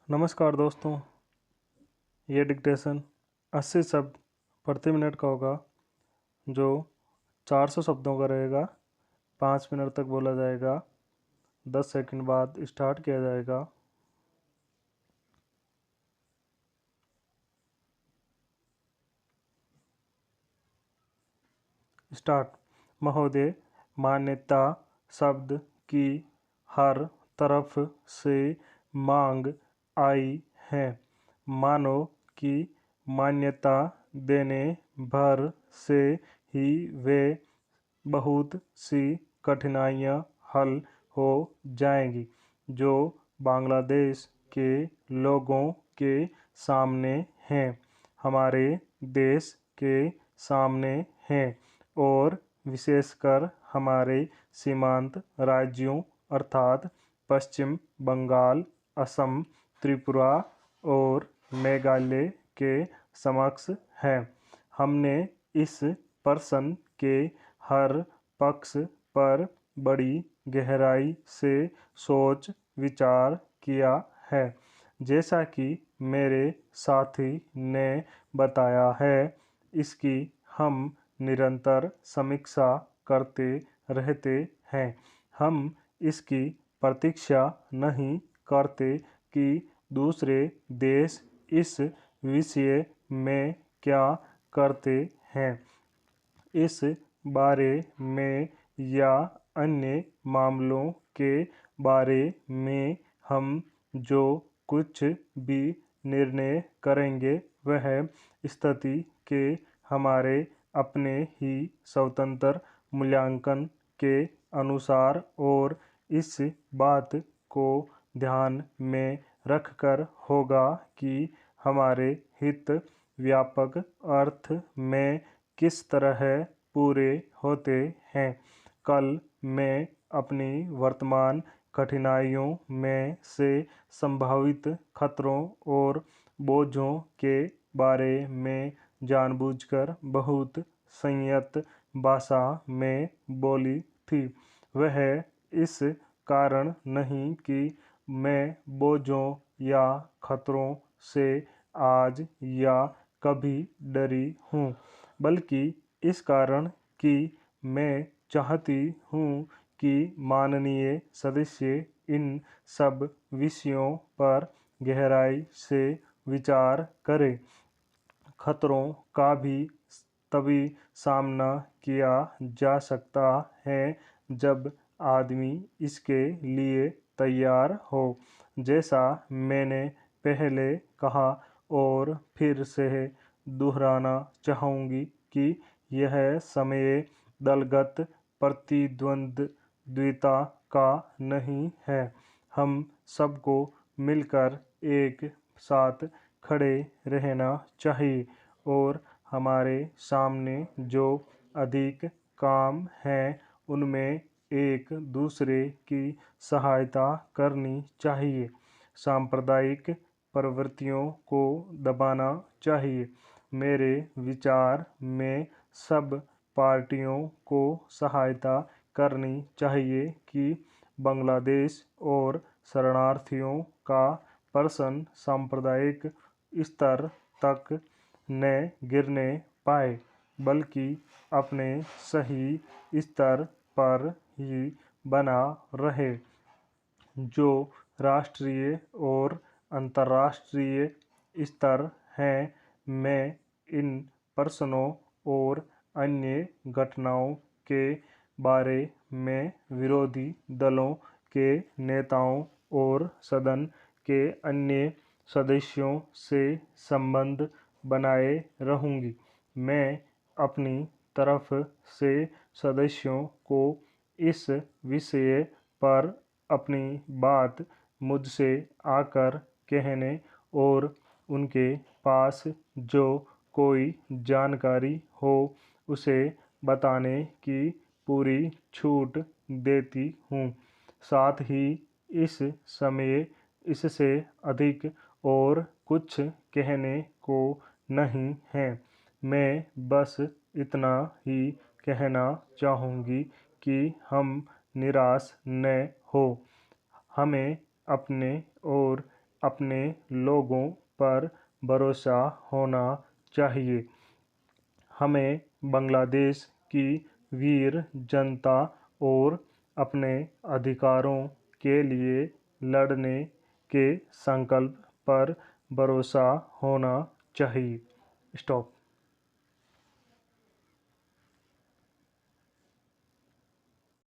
नमस्कार दोस्तों। ये डिक्टेशन 80 शब्द प्रति मिनट का होगा, जो 400 शब्दों का रहेगा। 5 मिनट तक बोला जाएगा। 10 सेकंड बाद स्टार्ट किया जाएगा। स्टार्ट। महोदय, मान्यता शब्द की हर तरफ से मांग आई है। मानो कि मान्यता देने भर से ही वे बहुत सी कठिनाइयाँ हल हो जाएंगी, जो बांग्लादेश के लोगों के सामने हैं, हमारे देश के सामने हैं और विशेषकर हमारे सीमांत राज्यों अर्थात पश्चिम बंगाल, असम, त्रिपुरा और मेघालय के समक्ष है। हमने इस प्रश्न के हर पक्ष पर बड़ी गहराई से सोच विचार किया है। जैसा कि मेरे साथी ने बताया है, इसकी हम निरंतर समीक्षा करते रहते हैं। हम इसकी प्रतीक्षा नहीं करते कि दूसरे देश इस विषय में क्या करते हैं। इस बारे में या अन्य मामलों के बारे में हम जो कुछ भी निर्णय करेंगे, वह स्थिति के हमारे अपने ही स्वतंत्र मूल्यांकन के अनुसार और इस बात को ध्यान में रखकर होगा कि हमारे हित व्यापक अर्थ में किस तरह पूरे होते हैं। कल मैं अपनी वर्तमान कठिनाइयों में से संभावित खतरों और बोझों के बारे में जानबूझकर बहुत संयत भाषा में बोली थी। वह इस कारण नहीं कि मैं बोझों या खतरों से आज या कभी डरी हूँ, बल्कि इस कारण कि मैं चाहती हूँ कि माननीय सदस्य इन सब विषयों पर गहराई से विचार करें। खतरों का भी तभी सामना किया जा सकता है जब आदमी इसके लिए तैयार हो। जैसा मैंने पहले कहा और फिर से दोहराना चाहूँगी कि यह समय दलगत प्रतिद्वंद्विता का नहीं है। हम सबको मिलकर एक साथ खड़े रहना चाहिए और हमारे सामने जो अधिक काम हैं, उनमें एक दूसरे की सहायता करनी चाहिए। सांप्रदायिक प्रवृत्तियों को दबाना चाहिए। मेरे विचार में सब पार्टियों को सहायता करनी चाहिए कि बांग्लादेश और शरणार्थियों का प्रश्न सांप्रदायिक स्तर तक न गिरने पाए, बल्कि अपने सही स्तर पर ही बना रहे। जो राष्ट्रीय और अंतर्राष्ट्रीय स्तर हैं, मैं इन प्रश्नों और अन्य घटनाओं के बारे में विरोधी दलों के नेताओं और सदन के अन्य सदस्यों से संबंध बनाए रहूंगी। मैं अपनी तरफ से सदस्यों को इस विषय पर अपनी बात मुझसे आकर कहने और उनके पास जो कोई जानकारी हो उसे बताने की पूरी छूट देती हूँ। साथ ही इस समय इससे अधिक और कुछ कहने को नहीं है। मैं बस इतना ही कहना चाहूँगी कि हम निराश न हो। हमें अपने और अपने लोगों पर भरोसा होना चाहिए। हमें बांग्लादेश की वीर जनता और अपने अधिकारों के लिए लड़ने के संकल्प पर भरोसा होना चाहिए। स्टॉप।